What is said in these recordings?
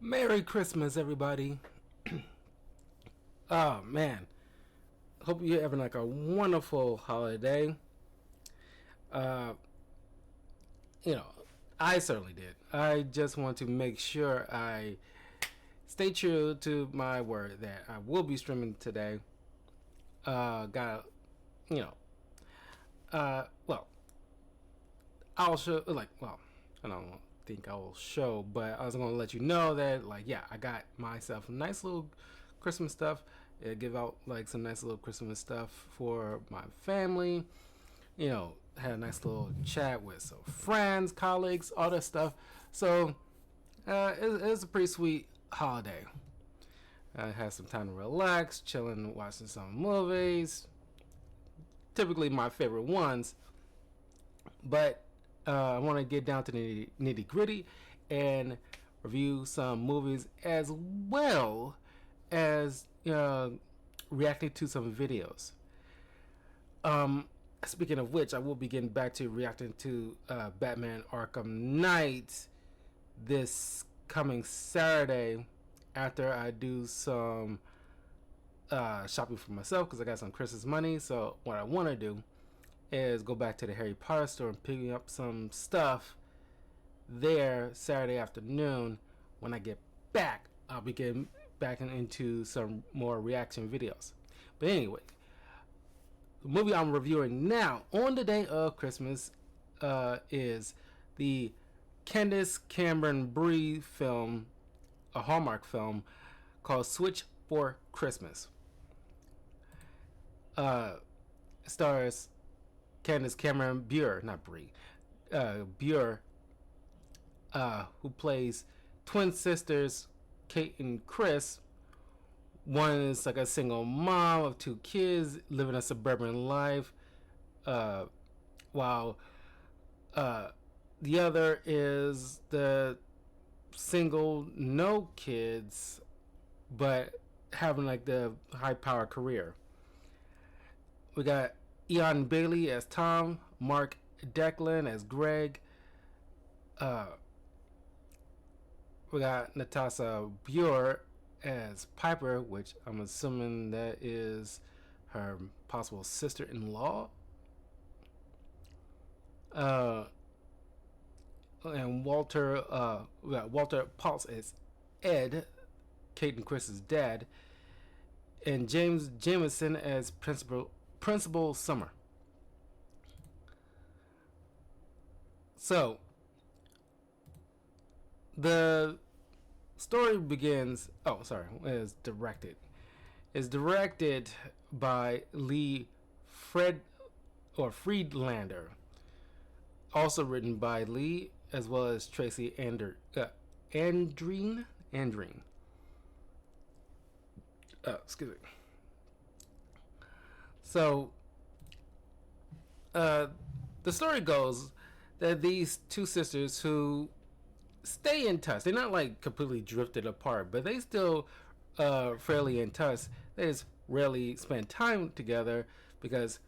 Merry Christmas, everybody. Oh, man. Hope you're having like a wonderful holiday. Uh, I certainly did. I just want to make sure I stay true to my word that I will be streaming today. Got, you know, well, I'll show, I don't think I will show, but I was going to let you know that, yeah, I got myself a nice little Christmas stuff. Give out like some nice little Christmas stuff for my family. Had a nice little chat with some friends, colleagues, all that stuff. So it's a pretty sweet holiday. I had some time to relax, chilling, watching some movies. Typically my favorite ones, but I want to get down to the nitty gritty and review some movies as well as reacting to some videos. Speaking of which, I will be getting back to reacting to Batman Arkham Knight this coming Saturday after I do some shopping for myself because I got some Christmas money. So what I want to do is go back to the Harry Potter store and picking up some stuff there Saturday afternoon. When I get back, I'll be getting back into some more reaction videos. But anyway, the movie I'm reviewing now on the day of Christmas is the Candace Cameron Bure film, a Hallmark film called Switch for Christmas. Stars Candace Cameron Bure, not Brie, Bure, who plays twin sisters Kate and Chris. One is like a single mom of two kids living a suburban life, while the other is the single, no kids, but having like the high power career. We got Ian Bailey as Tom, Mark Declan as Greg. We got Natasha Bure as Piper, which I'm assuming that is her possible sister-in-law. And we got Walter Paltz as Ed, Kate and Chris's dad, and James Jameson as Principal Summer. So the story begins. Oh, sorry. Is directed. Is directed by Lee Friedlander. Also written by Lee as well as Tracy Andreen. Excuse me. So, the story goes that these two sisters who stay in touch, they're not like completely drifted apart, but they still fairly in touch. They just rarely spend time together because,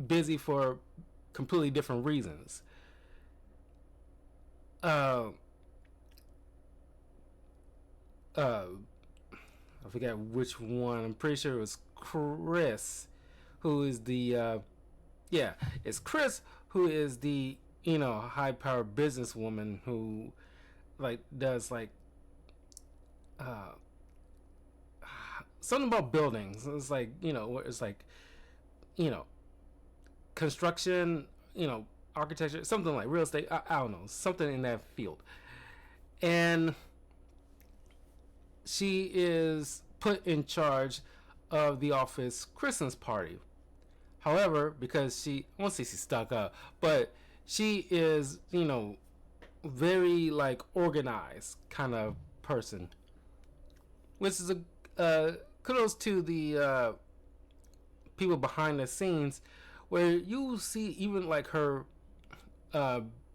busy for completely different reasons. I forget which one. I'm pretty sure it was Chris, who is the it's Chris who is the high powered businesswoman who like does like something about buildings. It's like it's like construction, architecture, something like real estate. I don't know, something in that field, and she is put in charge of the office Christmas party. However, because I won't say she's stuck up, but she is, very like organized kind of person, which is a kudos to the people behind the scenes, where you see even like her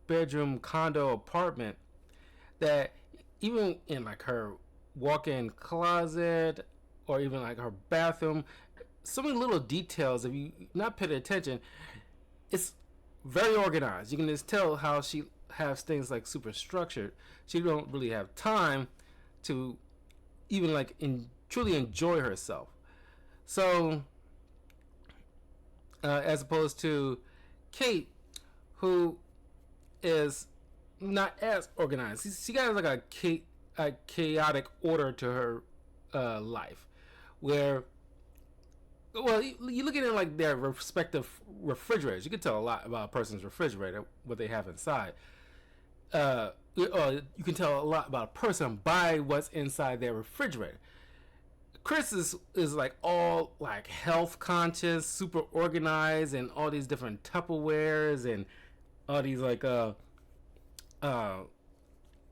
bedroom condo apartment, that even in like her walk-in closet or even like her bathroom, so many little details, if you not paid attention, it's very organized. You can just tell have things like super structured, she don't really have time to even like truly enjoy herself. So as opposed to Kate, who is not as organized. She got like a chaotic order to her life, where well, you look at it like their respective refrigerators. You can tell a lot about a person's refrigerator, what they have inside. You can tell a lot about a person by what's inside their refrigerator. Chris is like all like health conscious, super organized, and all these different Tupperwares and all these like what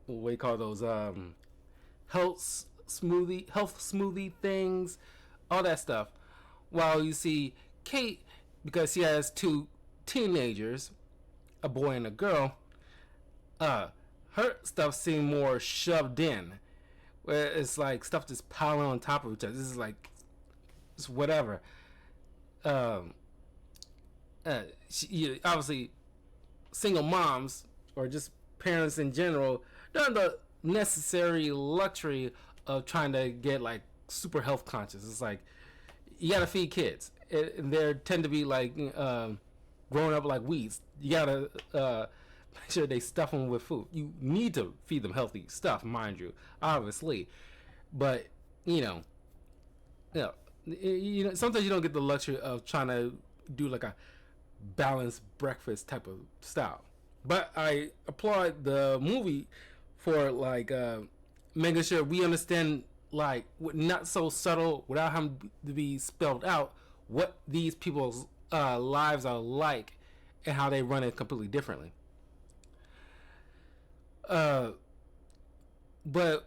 do you call those health smoothie things, all that stuff. While you see Kate, because she has two teenagers, a boy and a girl, her stuff seems more shoved in, where it's like stuff just piling on top of each other. This is like it's whatever. Um, Obviously, single moms or just parents in general don't have the necessary luxury of trying to get like super health conscious. It's like you gotta feed kids. They tend to be like growing up like weeds. You gotta make sure they stuff them with food. You need to feed them healthy stuff, mind you, obviously. But you know, sometimes you don't get the luxury of trying to do like a balanced breakfast type of style. But I applaud the movie for like making sure we understand, like not so subtle, without having to be spelled out, what these people's lives are like and how they run it completely differently. But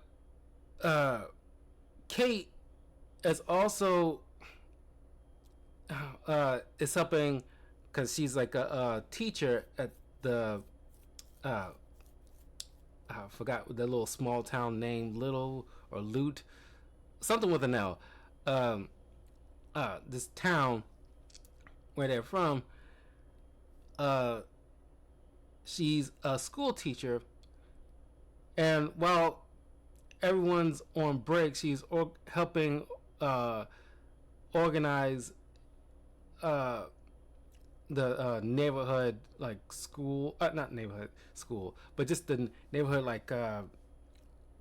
Kate is also is helping because she's like a teacher at the uh, I forgot the little small town name, Little or Lute, something with an L. This town where they're from. She's a school teacher, and while everyone's on break, she's helping organize uh, the neighborhood like school, not neighborhood school, but just the neighborhood like one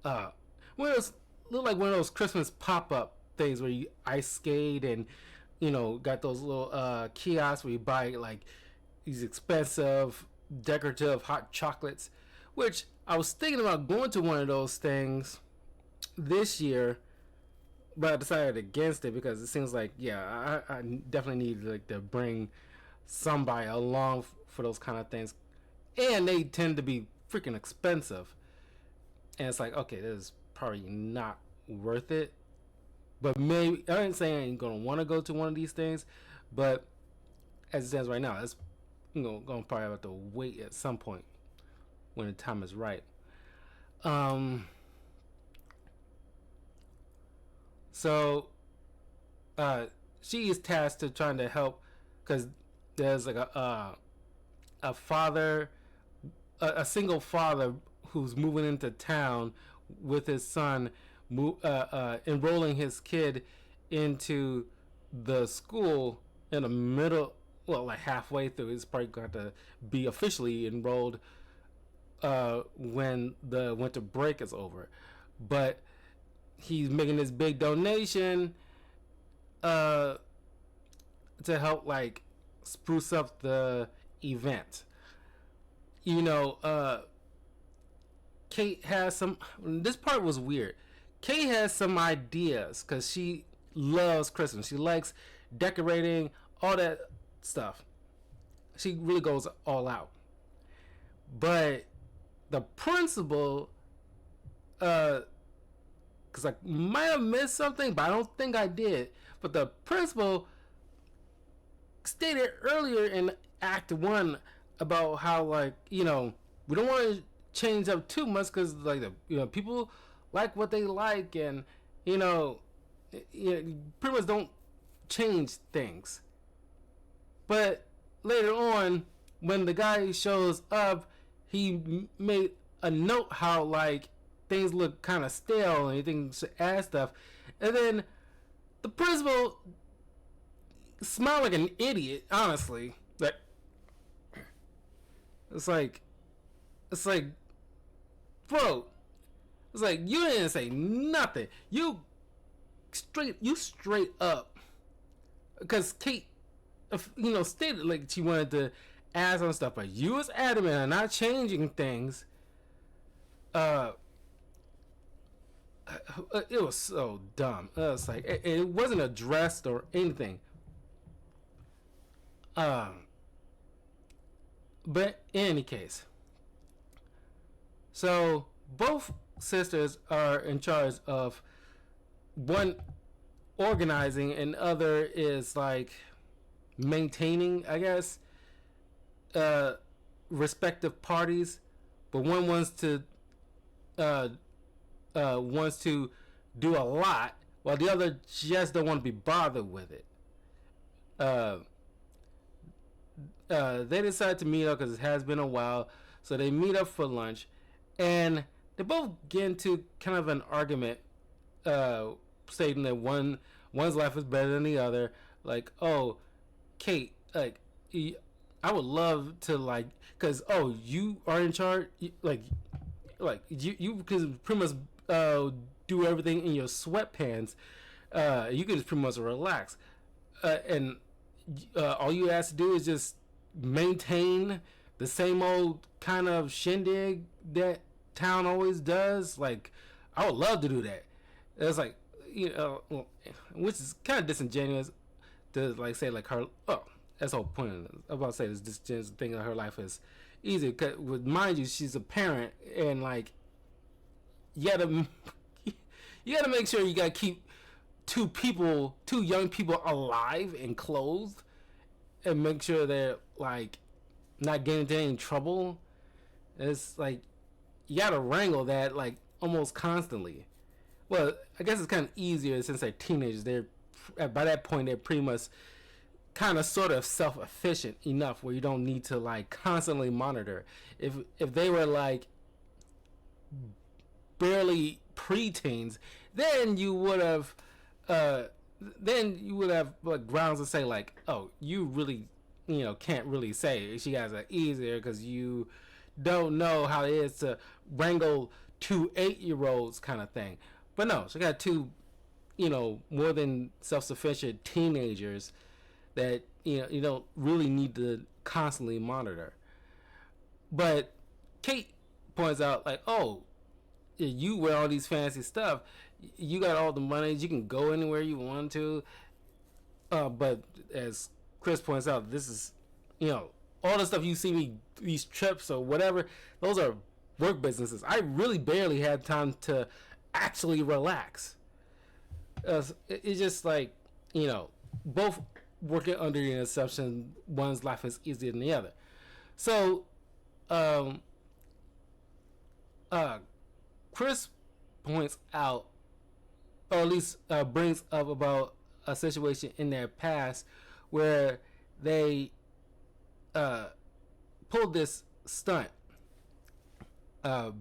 of those look like one of those Christmas pop up things where you ice skate and got those little kiosks where you buy like these expensive decorative hot chocolates, which I was thinking about going to one of those things this year, but I decided against it because it seems like I definitely need like to bring somebody along for those kind of things, and they tend to be freaking expensive, and it's like, okay, this is probably not worth it. But maybe I ain't saying I ain't gonna want to go to one of these things, but as it stands right now, it's gonna probably have to wait at some point when the time is right. Um, so she is tasked to trying to help because there's like a father, a single father who's moving into town with his son, enrolling his kid into the school in the middle, well, like halfway through. He's probably going to be officially enrolled when the winter break is over. But he's making this big donation to help like spruce up the event. Kate has some. This part was weird. Kate has some ideas because she loves Christmas. She likes decorating, all that stuff. She really goes all out. But the principal, because I might have missed something, but I don't think I did. But the principal stated earlier in Act 1 about how, like, we don't want to change up too much because, like, people like what they like, and, pretty much don't change things. But later on, when the guy shows up, made a note how like things look kind of stale and anything should add stuff, and then the principal smiled like an idiot. Honestly, like it's like it's like, bro, it's like you didn't say nothing. You straight up, because Kate, stated like she wanted to add some stuff, but you was adamant on not changing things. Uh, it was so dumb. It was like it wasn't addressed or anything. Um, but in any case, so both sisters are in charge of one organizing and other is like maintaining, I guess, uh, respective parties. But one uh, wants to do a lot, while the other just don't want to be bothered with it. Uh, they decide to meet up because it has been a while, so they meet up for lunch, and they both get into kind of an argument, uh, stating that one's life is better than the other. Like, oh, Kate, like, I would love to like, cause you are in charge, like you can pretty much do everything in your sweatpants. You can just pretty much relax, and all you have to do is just maintain the same old kind of shindig that town always does. Like, I would love to do that. It's like, which is kind of disingenuous to like say like her. Oh, that's the whole point. I'm about to say this disingenuous thing of her life is easy. Cause, mind you, she's a parent, and like you gotta you gotta make sure you gotta keep two young people alive and clothed, and make sure they're like not getting into any trouble. It's like you gotta wrangle that like almost constantly. Well, I guess it's kind of easier since they're teenagers. They're by that point they're pretty much kind of sort of self-efficient enough where you don't need to like constantly monitor. If they were like barely preteens, then you would have like grounds to say like, oh, you really can't really say she has it easier because you don't know how it is to wrangle two 8-year-olds kind of thing. But no, she got two more than self-sufficient teenagers that you don't really need to constantly monitor. But Kate points out like, oh, you wear all these fancy stuff, you got all the money, you can go anywhere you want to. But as Chris points out, this is all the stuff you see me, these trips or whatever, those are work businesses. I really barely had time to actually relax. It's just like both working under the assumption one's life is easier than the other. So um Chris points out, or at least brings up about a situation in their past where they pulled this stunt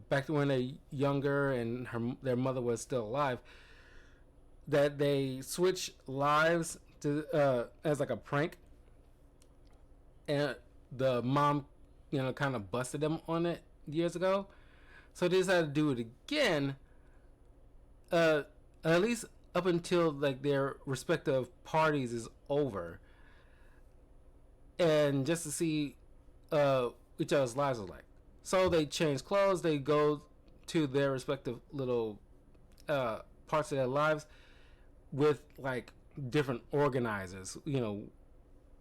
back when they're younger and their mother was still alive, that they switch lives to as like a prank, and the mom kind of busted them on it years ago, so they decided to do it again, at least up until like their respective parties is over, and just to see each other's lives are like. So they change clothes, they go to their respective little parts of their lives with like different organizers.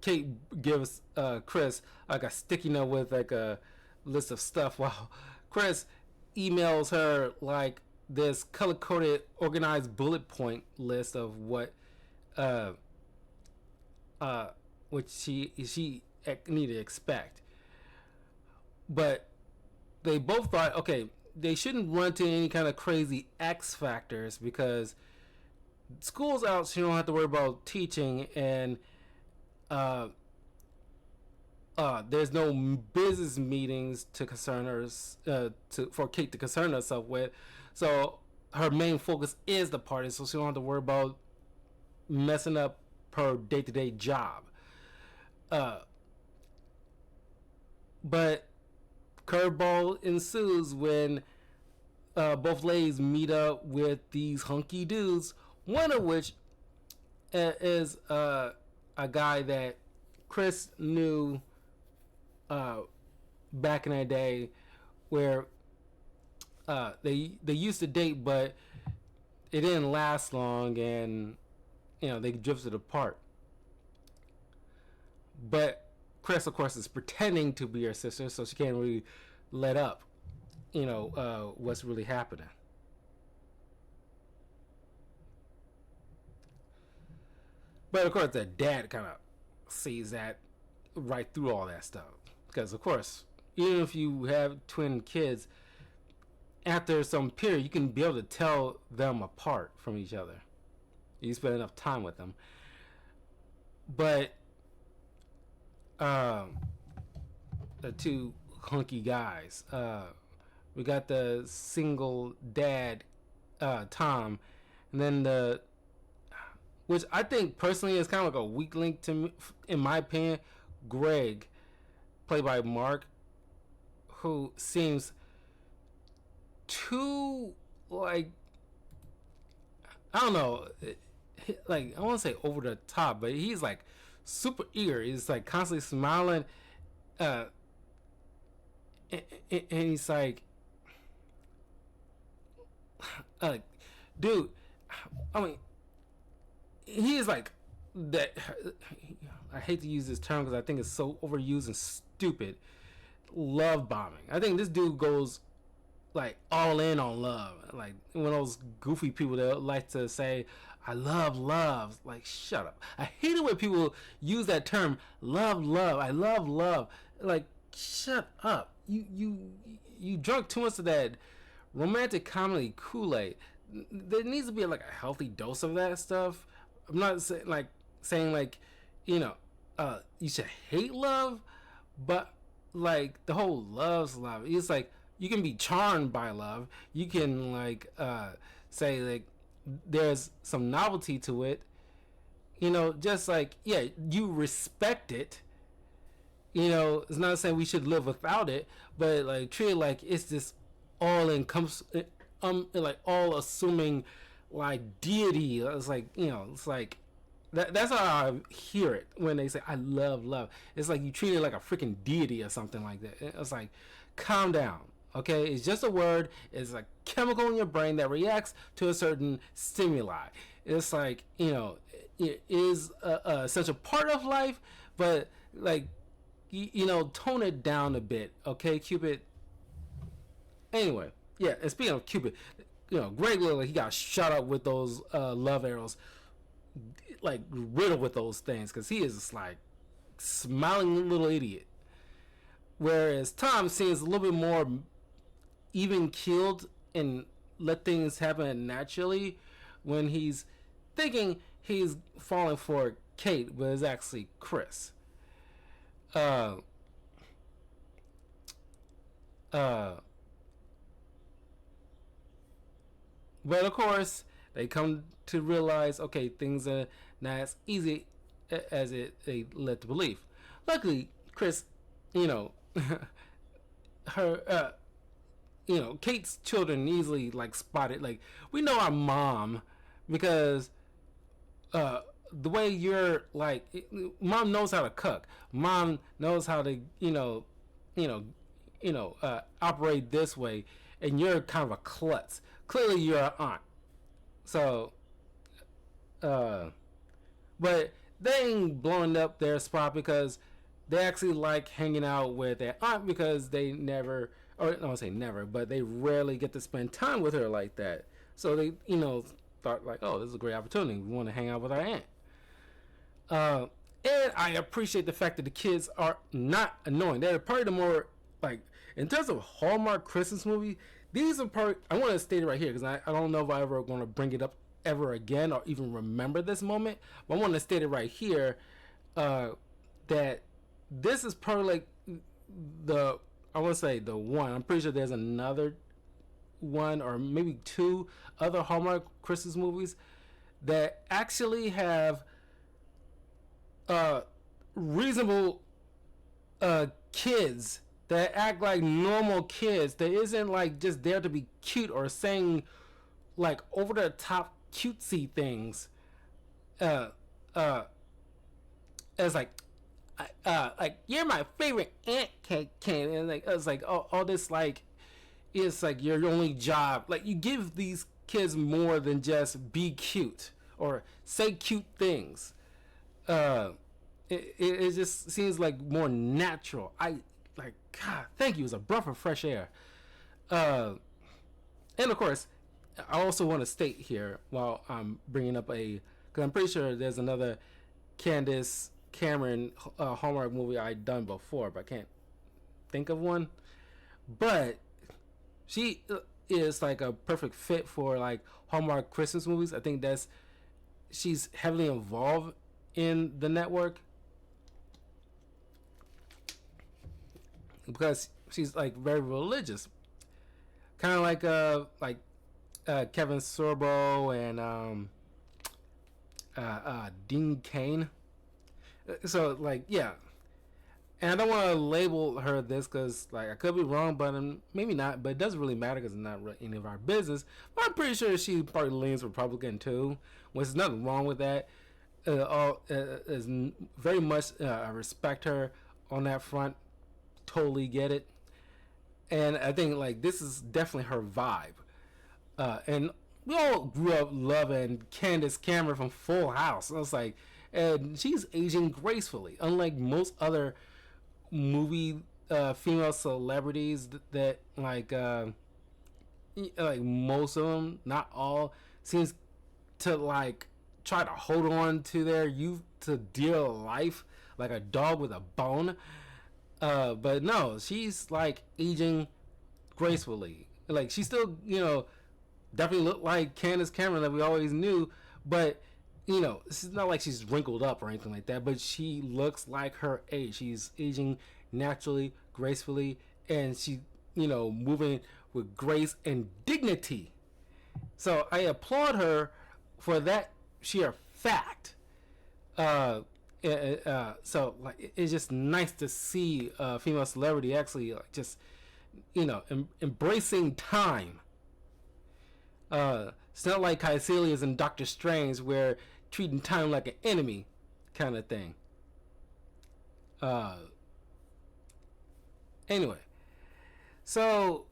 Kate gives Chris like a sticky note with like a list of stuff, while Chris emails her like this color coded organized bullet point list of what which she need to expect. But they both thought, okay, they shouldn't run into any kind of crazy X factors because school's out, so you don't have to worry about teaching, and there's no business meetings to concern her, for Kate to concern herself with. So her main focus is the party, so she don't have to worry about messing up her day-to-day job. Uh, but curveball ensues when both ladies meet up with these hunky dudes. One of which is a guy that Chris knew back in the day, where they used to date, but it didn't last long, and they drifted apart. But Chris, of course, is pretending to be her sister, so she can't really let up, what's really happening. But of course, the dad kind of sees that right through all that stuff, because of course, even if you have twin kids, after some period, you can be able to tell them apart from each other. You spend enough time with them. But um, the two hunky guys, we got the single dad, Tom, and then which I think personally is kind of like a weak link to me, in my opinion, Greg, played by Mark, who seems too, like, I don't know, like, I want to say over the top, but he's like super eager. He's like constantly smiling, uh, and he's like, uh, dude, I mean, he is like that. I hate to use this term because I think it's so overused and stupid. Love bombing. I think this dude goes like all in on love. Like one of those goofy people that like to say, "I love love." Like, shut up. I hate it when people use that term, love, love. I love love. Like, shut up. You drunk too much of that romantic comedy Kool-Aid. There needs to be like a healthy dose of that stuff. I'm not saying like, you should hate love, but like the whole love's love. It's like you can be charmed by love. You can like say like there's some novelty to it. Just like, yeah, you respect it. It's not saying we should live without it, but like treat it like it's this all encompassing, like all assuming like deity. It's like, it's like that's how I hear it when they say I love love. It's like you treat it like a freaking deity or something like that. It's like, calm down, okay? It's just a word. It's a chemical in your brain that reacts to a certain stimuli. It's like, it is such a part of life, but like, tone it down a bit, okay, Cupid? Anyway, yeah, and speaking of Cupid, Greg looked like he got shot up with those love arrows, like riddled with those things, because he is just like smiling little idiot. Whereas Tom seems a little bit more even keeled and let things happen naturally when he's thinking he's falling for Kate, but it's actually Chris. Uh, uh, but of course, they come to realize, okay, things are not as easy as they led to believe. Luckily, Chris, you know, her, Kate's children easily like spotted. Like, we know our mom because the way you're like, mom knows how to cook. Mom knows how to, you know, operate this way, and you're kind of a klutz. Clearly, you're an aunt. So, uh, but they ain't blowing up their spot because they actually like hanging out with their aunt because they never, or I don't say never, but they rarely get to spend time with her like that. So they, thought like, oh, this is a great opportunity. We want to hang out with our aunt. Uh, and I appreciate the fact that the kids are not annoying. They're probably the more, like, in terms of Hallmark Christmas movie, these are part. I want to state it right here because I don't know if I ever going to bring it up ever again or even remember this moment. But I want to state it right here that this is probably like the, I want to say the one. I'm pretty sure there's another one or maybe two other Hallmark Christmas movies that actually have reasonable kids that act like normal kids that isn't like just there to be cute or saying like over the top cutesy things uh as like you're my favorite aunt cake and like it's like all this like it's like your only job. Like you give these kids more than just be cute or say cute things. It just seems like more natural. I like God. Thank you. It's a breath of fresh air. Uh, and of course, I also want to state here while I'm bringing up because I'm pretty sure there's another Candace Cameron Hallmark movie I'd done before, but I can't think of one. But she is like a perfect fit for like Hallmark Christmas movies. I think she's heavily involved in the network because she's like very religious, kind of like Kevin Sorbo and Dean Cain. So like yeah, and I don't want to label her this because like I could be wrong, but maybe not. But it doesn't really matter because it's not really any of our business. But I'm pretty sure she probably leans Republican too. Which there's nothing wrong with that. Is very much I respect her on that front. Totally get it, and I think like this is definitely her vibe. And we all grew up loving Candace Cameron from Full House. I was like, and she's aging gracefully, unlike most other movie female celebrities that like most of them, not all, seems to like try to hold on to their youth to dear life like a dog with a bone. But no, she's like aging gracefully. Like she still, definitely look like Candace Cameron that we always knew, but it's not like she's wrinkled up or anything like that, but she looks like her age. She's aging naturally, gracefully, and she, moving with grace and dignity. So I applaud her for that sheer fact. So like it's just nice to see a female celebrity actually like, just embracing time. It's not like Caecilius and Doctor Strange where treating time like an enemy kind of thing. Anyway, so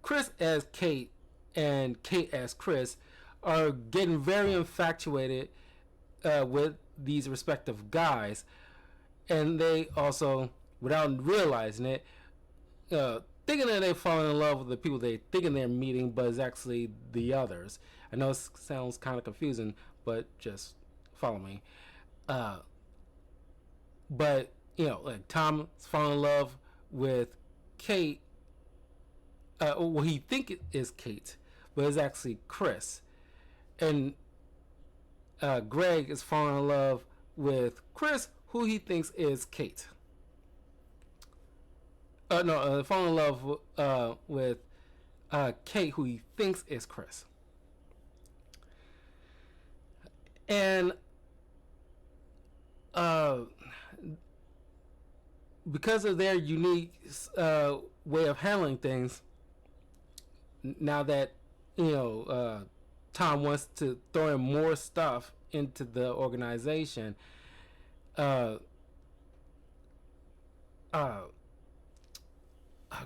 Chris as Kate and Kate as Chris are getting very infatuated with these respective guys, and they also, without realizing it, thinking that they're falling in love with the people they thinking they're meeting, but it's actually the others. I know it sounds kind of confusing, but just follow me. But like Tom is falling in love with Kate. Well, he think it is Kate, but it's actually Chris. And Greg is falling in love with Chris, who he thinks is Kate. Falling in love with Kate, who he thinks is Chris. And because of their unique way of handling things, now that Tom wants to throw in more stuff into the organization,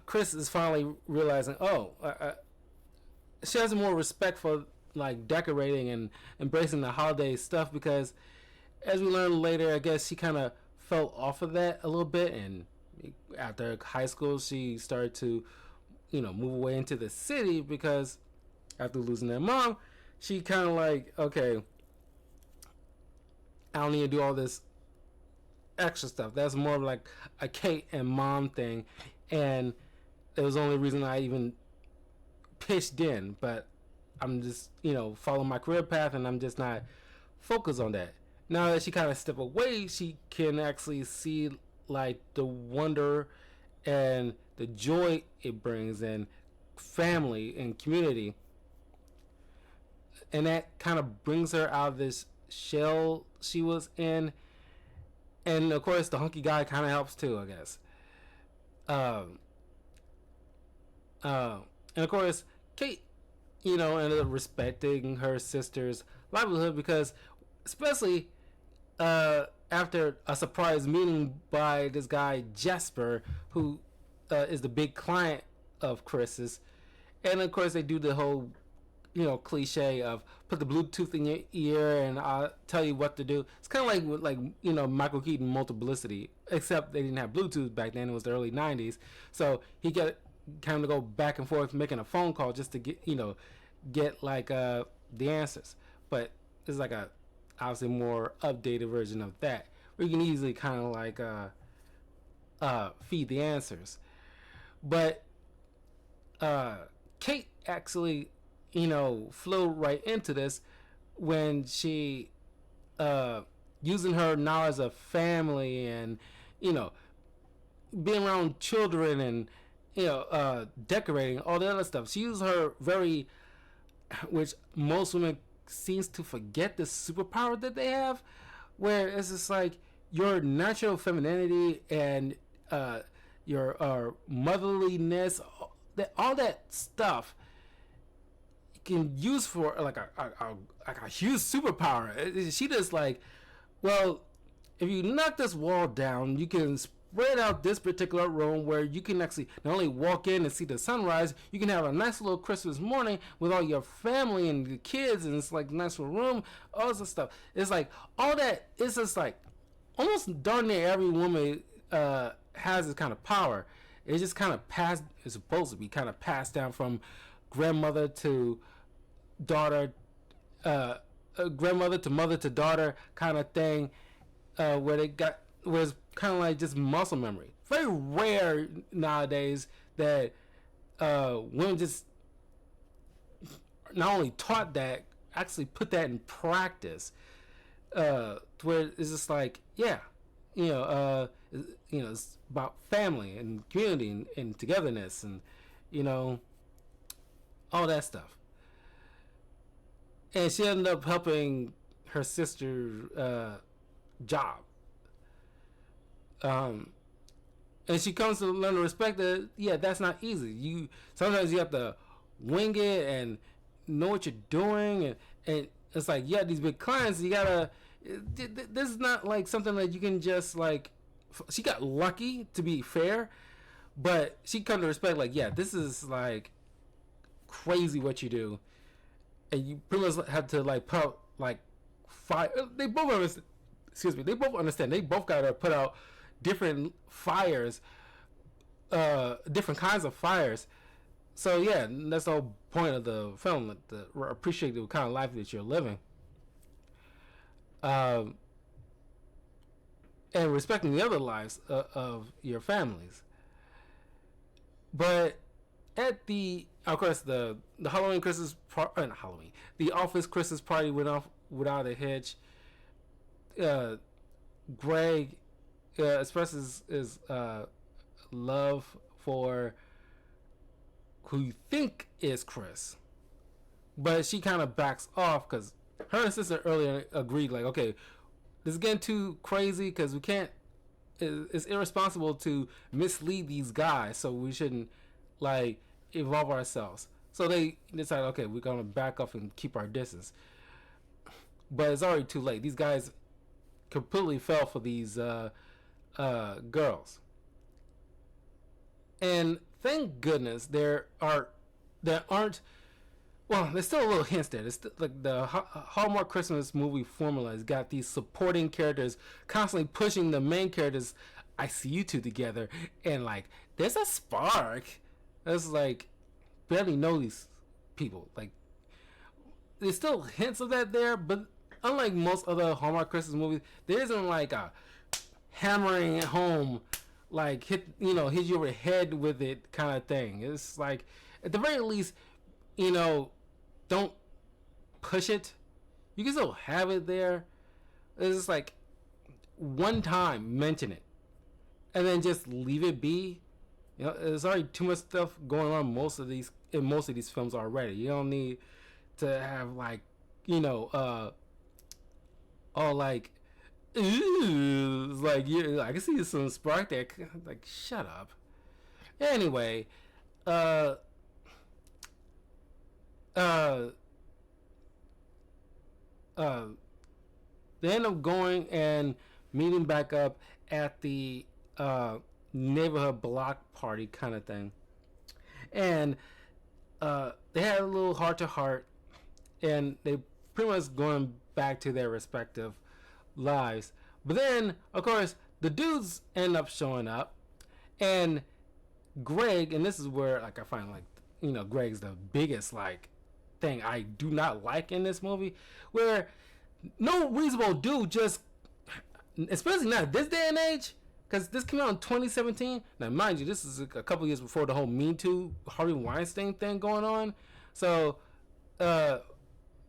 Chris is finally realizing, she has more respect for like decorating and embracing the holiday stuff, because as we learn later, I guess she kind of fell off of that a little bit, and after high school she started to move away into the city because after losing their mom, she kind of like, okay, I don't need to do all this extra stuff. That's more of like a Kate and mom thing, and it was the only reason I even pitched in. But I'm just following my career path, and I'm just not focused on that. now that she kind of step away, she can actually see like the wonder and the joy it brings and family and community, and that kind of brings her out of this shell she was in. And of course the hunky guy kind of helps too, I guess. um, uh, and of course Kate, ended up respecting her sister's livelihood, because especially after a surprise meeting by this guy Jasper, who is the big client of Chris's. And of course they do the whole cliche of put the Bluetooth in your ear and I'll tell you what to do. It's kind of like with, Michael Keaton Multiplicity, except they didn't have Bluetooth back then. It was the early '90s, so he got kind of go back and forth making a phone call just to get like the answers. But it's like a obviously more updated version of that, where you can easily kind of like feed the answers. But Kate actually flew right into this when she using her knowledge of family and you know being around children and decorating all the other stuff. She used her very, which most women seems to forget, the superpower that they have, where it's just like your natural femininity and your motherliness, all that stuff you can use for like a huge superpower. She just like, well, if you knock this wall down, you can spread out this particular room where you can actually not only walk in and see the sunrise, you can have a nice little Christmas morning with all your family and the kids, and it's like a nice little room, all this stuff. It's like all that. It's just like almost darn near every woman has this kind of power. It's just kind of passed. It's supposed to be kind of passed down from grandmother to daughter, grandmother to mother to daughter kind of thing, where they got was kind of like just muscle memory. Very rare nowadays that women just not only taught that, actually put that in practice. Where it's just like, yeah, it's about family and community and togetherness and all that stuff. And she ended up helping her sister job. And she comes to learn to respect that, yeah, that's not easy. Sometimes you have to wing it and know what you're doing, and it's like, yeah, these big clients, you gotta, this is not like something that you can just like, she got lucky, to be fair, but she come to respect, like, yeah, this is like crazy what you do, and you pretty much have to like put out like fire. They both understand, they both understand, they both gotta put out different fires, different kinds of fires. So yeah, that's the whole point of the film, to appreciate the kind of life that you're living, and respecting the other lives of your families. But at of course, the Halloween Christmas not Halloween, the office Christmas party went off without a hitch. Greg expresses his love for who you think is Chris, but she kind of backs off because her and sister earlier agreed, like, okay, this is getting too crazy because we can't. It's irresponsible to mislead these guys, so we shouldn't like involve ourselves. So they decided, okay, we're gonna back off and keep our distance. But it's already too late. These guys completely fell for these girls, and thank goodness there aren't. Well, there's still a little hints there. It's still, like the Hallmark Christmas movie formula has got these supporting characters constantly pushing the main characters. I see you two together, and like there's a spark. It's like barely know these people. Like there's still hints of that there, but unlike most other Hallmark Christmas movies, there isn't like a hammering it home, like hit you over the head with it kind of thing. It's like at the very least, don't push it. You can still have it there, It's just like one time mention it, and then just leave it be. You know, there's already too much stuff going on in most of these films already. You don't need to have like, you know, all like, ooh, it's like you. I can see some spark there. Like, shut up. Anyway, uh, uh, uh, they end up going and meeting back up at the uh, neighborhood block party kind of thing, and they had a little heart to heart, and they pretty much going back to their respective lives. But then, of course, the dudes end up showing up, and Greg, and this is where like I find like, you know, Greg's the biggest like thing I do not like in this movie, where no reasonable dude just, especially not this day and age, because this came out in 2017. Now, mind you, this is a couple years before the whole Me Too Harvey Weinstein thing going on. So, uh,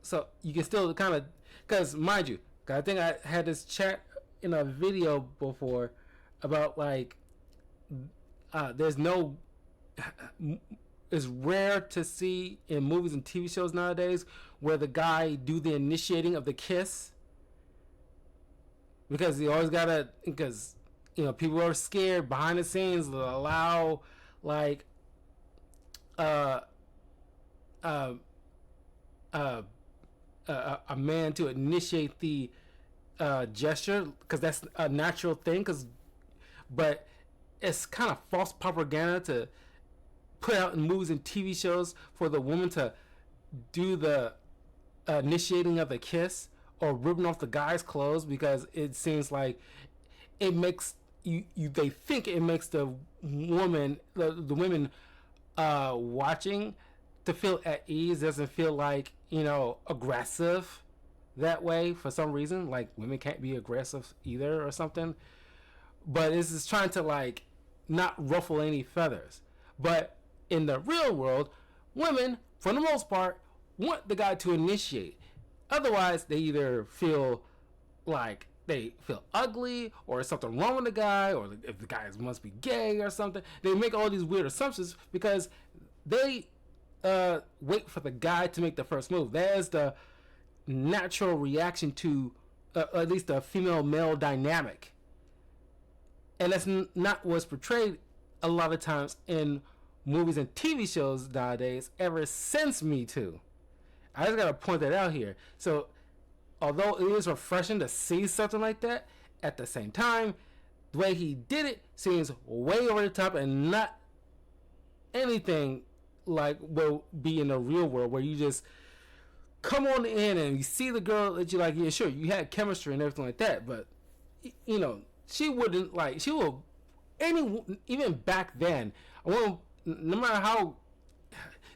so you can still kind of, because mind you, I think I had this chat in a video before about like, there's no, it's rare to see in movies and TV shows nowadays where the guy do the initiating of the kiss, because you always gotta, because you know people are scared behind the scenes to allow like uh uh uh, a man to initiate the gesture, because that's a natural thing. Because, but it's kind of false propaganda to put out in movies and TV shows for the woman to do the initiating of the kiss or ripping off the guy's clothes, because it seems like it makes you they think it makes the woman the women watching to feel at ease, doesn't feel like, you know, aggressive that way for some reason, like women can't be aggressive either or something. But it's just trying to like not ruffle any feathers. But in the real world, women for the most part want the guy to initiate. Otherwise they either feel like they feel ugly, or something wrong with the guy, or if the guy must be gay or something. They make all these weird assumptions because they wait for the guy to make the first move. There's the natural reaction to at least the female male dynamic, and that's not what's portrayed a lot of times in movies and TV shows nowadays ever since Me Too. I just gotta point that out here. So although it is refreshing to see something like that, at the same time, the way he did it seems way over the top and not anything like will be in the real world, where you just come on in and you see the girl that you like. Yeah, sure, you had chemistry and everything like that, but you know, she wouldn't like, she will, even back then, no matter how,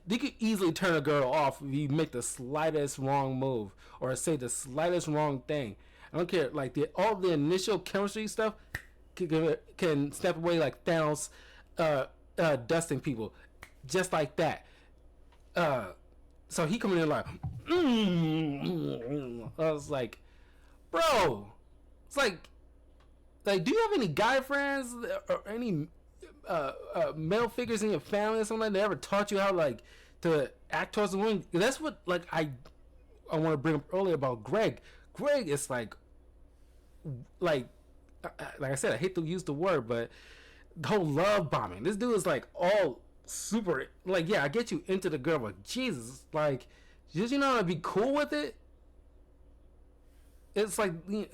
they could easily turn a girl off if you make the slightest wrong move or say the slightest wrong thing. I don't care. Like all the initial chemistry stuff can step away like Thanos dusting people, just like that. So he coming in like, I was like, bro, it's like, do you have any guy friends or any male figures in your family or something like that ever taught you how like to act towards the women? That's what like I want to bring up earlier about Greg. Greg is like I said, I hate to use the word, but the whole love bombing. This dude is like all super like, yeah, I get you into the girl, but Jesus, like, did you know how to be cool with it? It's like you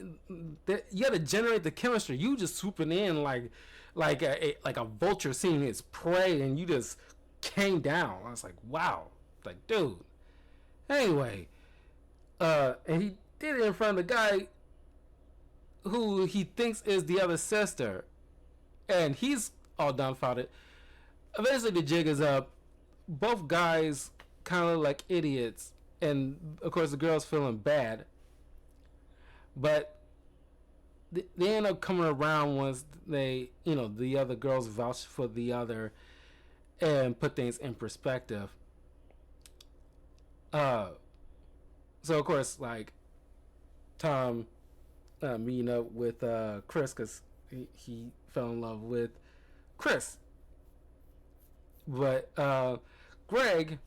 got to generate the chemistry. You just swooping in like a vulture seeing its prey, and you just came down. I was like, wow, like dude. Anyway, and he did it in front of the guy who he thinks is the other sister, and he's all dumbfounded. Eventually, the jig is up. Both guys kind of like idiots, and of course, the girl's feeling bad. But they end up coming around once they, you know, the other girls vouch for the other and put things in perspective. So of course, like Tom meeting up with Chris because he fell in love with Chris. But Greg,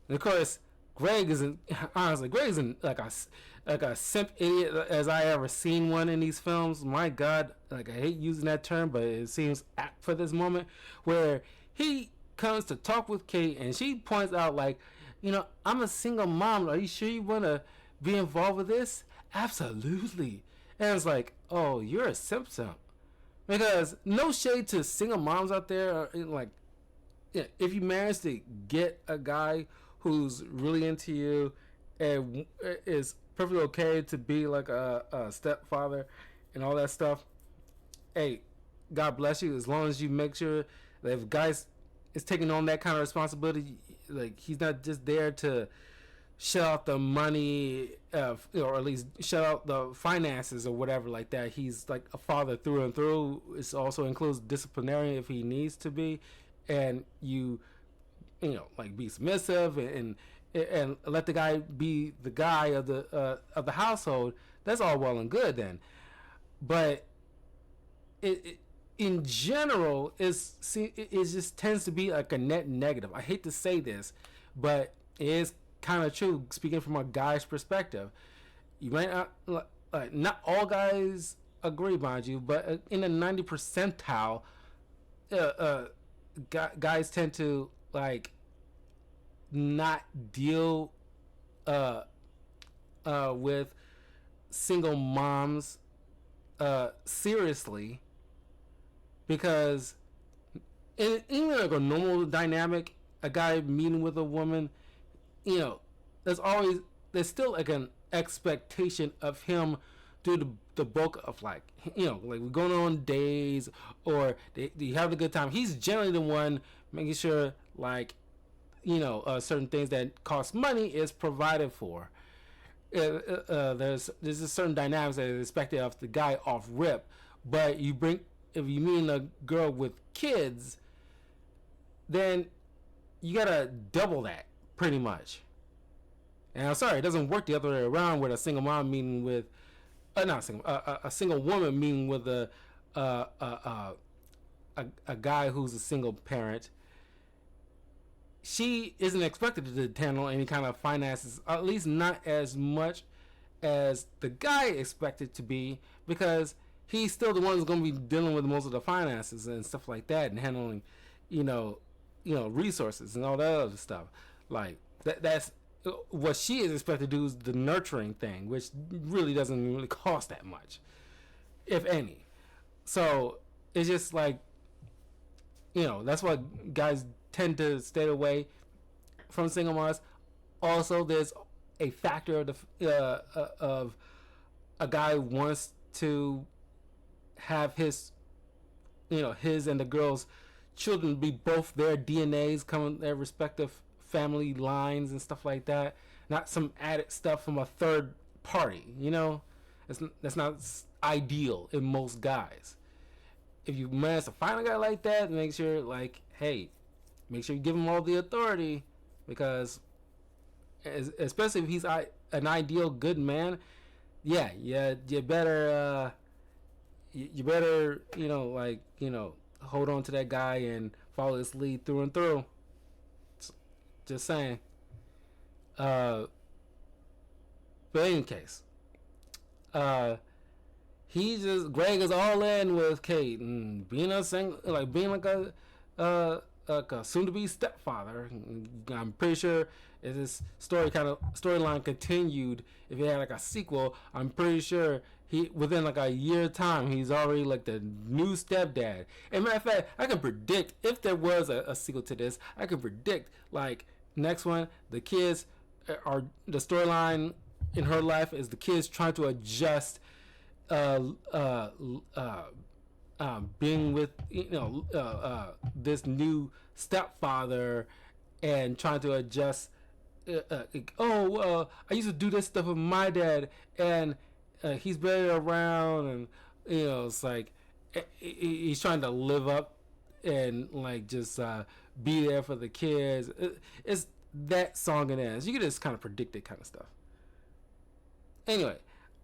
of course, Greg isn't honestly. Greg isn't like a simp idiot as I ever seen one in these films. My God, like I hate using that term, but it seems apt for this moment where he comes to talk with Kate and she points out like, I'm a single mom. Are you sure you want to be involved with this? Absolutely. And it's like, oh, you're a simp. Because no shade to single moms out there, like, yeah, if you manage to get a guy who's really into you and is perfectly okay to be like a stepfather and all that stuff, hey, God bless you. As long as you make sure that if guys is taking on that kind of responsibility, like he's not just there to shut out the money, or at least shut out the finances or whatever like that. He's like a father through and through. It also includes disciplinarian if he needs to be, and like be submissive and let the guy be the guy of the household. That's all well and good then, but it in general it just tends to be like a net negative. I hate to say this, but it is kind of true. Speaking from a guy's perspective, you might not all guys agree, mind you, but in the 90 percentile, guys tend to like not deal with single moms seriously, because in like a normal dynamic, a guy meeting with a woman, there's still like an expectation of him do the bulk of like we're going on days or they have a good time. He's generally the one making sure like certain things that cost money is provided for. There's a certain dynamics that is expected of the guy off rip, but if you meet a girl with kids, then you gotta double that pretty much. And I'm sorry, it doesn't work the other way around with a single mom meeting with not single a single woman meeting with a guy who's a single parent. She isn't expected to handle any kind of finances, at least not as much as the guy expected to be, because he's still the one who's going to be dealing with most of the finances and stuff like that, and handling, resources and all that other stuff. Like that's what she is expected to do is the nurturing thing, which really doesn't really cost that much, if any. So it's just like, that's why guys tend to stay away from single moms. Also, there's a factor of a guy wants to have his and the girl's children be both their DNAs coming their respective family lines and stuff like that, not some added stuff from a third party. That's not ideal in most guys. If you manage to find a guy like that, make sure make sure you give him all the authority, because especially if he's an ideal good man, you better hold on to that guy and follow his lead through and through. Just saying. But in any case, Greg is all in with Kate and being a soon-to-be stepfather. I'm pretty sure if this storyline continued, if it had like a sequel, I'm pretty sure he within like a year time he's already like the new stepdad. And matter of fact, I can predict if there was a sequel to this, I can predict like next one the kids are the storyline in her life is the kids trying to adjust being with this new stepfather and trying to adjust. I used to do this stuff with my dad, and he's barely around, and it's like he's trying to live up and like just be there for the kids. It's that song and dance. You can just kind of predict that kind of stuff. Anyway,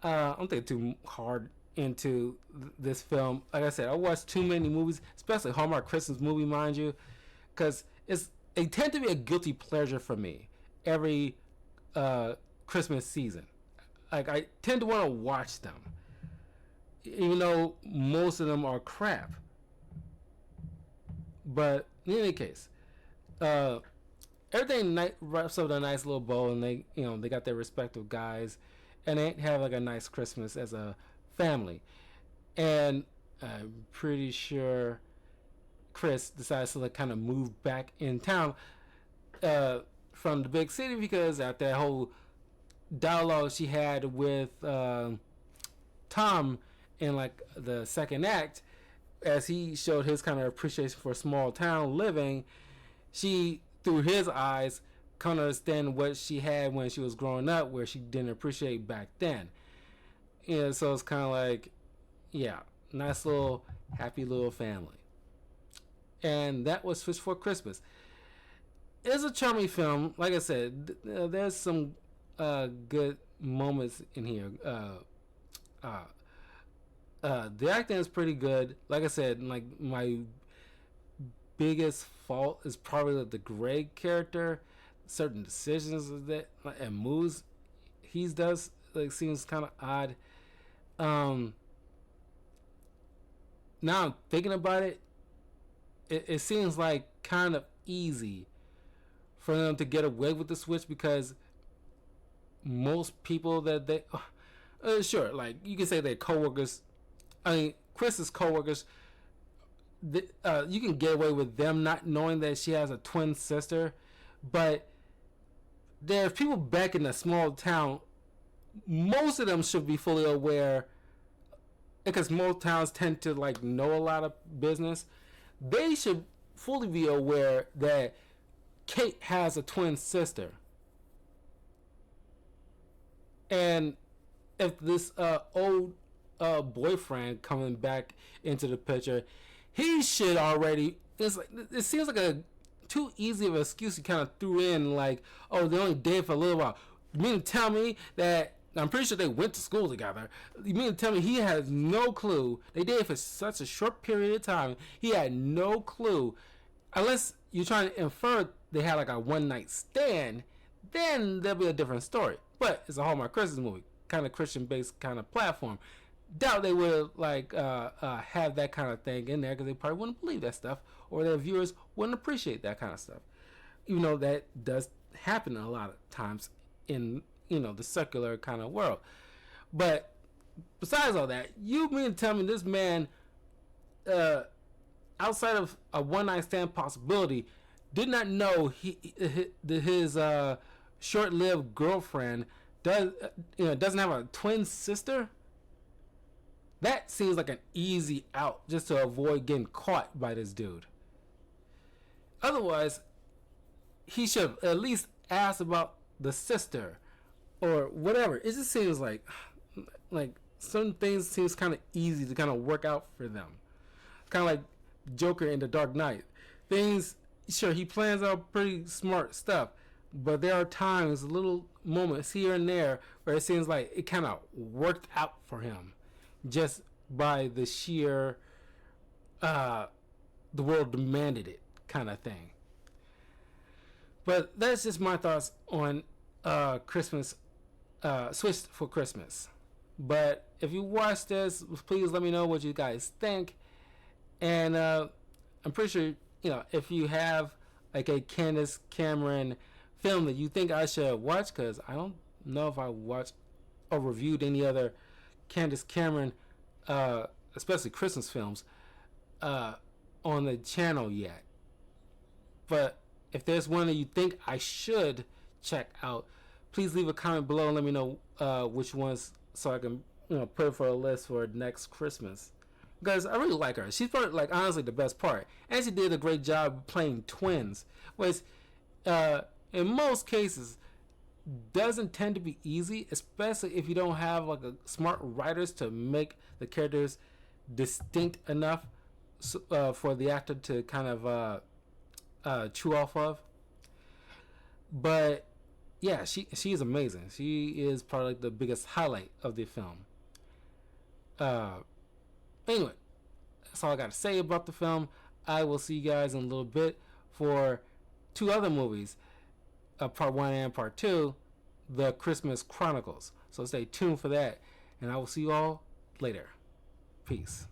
I don't think too hard into this film. Like I said, I watched too many movies, especially Hallmark Christmas movie, mind you, because they tend to be a guilty pleasure for me every Christmas season. Like I tend to want to watch them, even though most of them are crap. But in any case, uh, everything wraps up with a nice little bow, and they got their respective guys, and they have like a nice Christmas as a family. And I'm pretty sure Chris decides to like kind of move back in town from the big city because after that whole dialogue she had with Tom in like the second act, as he showed his kind of appreciation for small town living, she through his eyes kind of understand what she had when she was growing up, where she didn't appreciate back then. So it's kind of like, yeah, nice little happy little family. And that was Fish for Christmas. It's a charming film. Like I said, there's some good moments in here. The acting is pretty good. Like I said, like my biggest fault is probably the Greg character. Certain decisions that and moves he does like seems kind of odd. Now I'm thinking about it, it seems like kind of easy for them to get away with the switch because most people that they sure, like you can say they're coworkers. I mean, Chris's coworkers. You can get away with them not knowing that she has a twin sister, but there's people back in a small town. Most of them should be fully aware because most towns tend to like know a lot of business. They should fully be aware that Kate has a twin sister. And if this old boyfriend coming back into the picture, he should already. It seems like a too easy of an excuse he kind of threw in. Like, oh, they only dated for a little while. You mean to tell me that? I'm pretty sure they went to school together. You mean to tell me he has no clue? They dated for such a short period of time. He had no clue, unless you're trying to infer they had like a one night stand. Then there'll be a different story. But it's a Hallmark Christmas movie, kind of Christian based kind of platform. Doubt they would like have that kind of thing in there because they probably wouldn't believe that stuff, or their viewers wouldn't appreciate that kind of stuff. Even though that does happen a lot of times in the secular kind of world. But besides all that, you mean to tell me this man, outside of a one night stand possibility, did not know his short lived girlfriend doesn't have a twin sister? That seems like an easy out just to avoid getting caught by this dude. Otherwise, he should at least ask about the sister or whatever. It just seems like certain things seems kind of easy to kind of work out for them. Kind of like Joker in The Dark Knight. Things, sure, he plans out pretty smart stuff, but there are times, little moments here and there where it seems like it kind of worked out for him just by the sheer the world demanded it kind of thing. But that's just my thoughts on Christmas, Switch for Christmas. But if you watch this, please let me know what you guys think. And I'm pretty sure, if you have like a Candace Cameron film that you think I should watch, because I don't know if I watched or reviewed any other Candace Cameron, especially Christmas films, on the channel yet. But if there's one that you think I should check out, please leave a comment below and let me know which ones, so I can put it for a list for next Christmas. Because I really like her. She's probably like honestly the best part, and she did a great job playing twins, which in most cases doesn't tend to be easy, especially if you don't have like a smart writers to make the characters distinct enough for the actor to kind of chew off of. But yeah, she is amazing. She is probably like the biggest highlight of the film. Uh, anyway, that's all I got to say about the film. I will see you guys in a little bit for two other movies, part one and part two, the Christmas Chronicles. So stay tuned for that, and I will see you all later. Peace.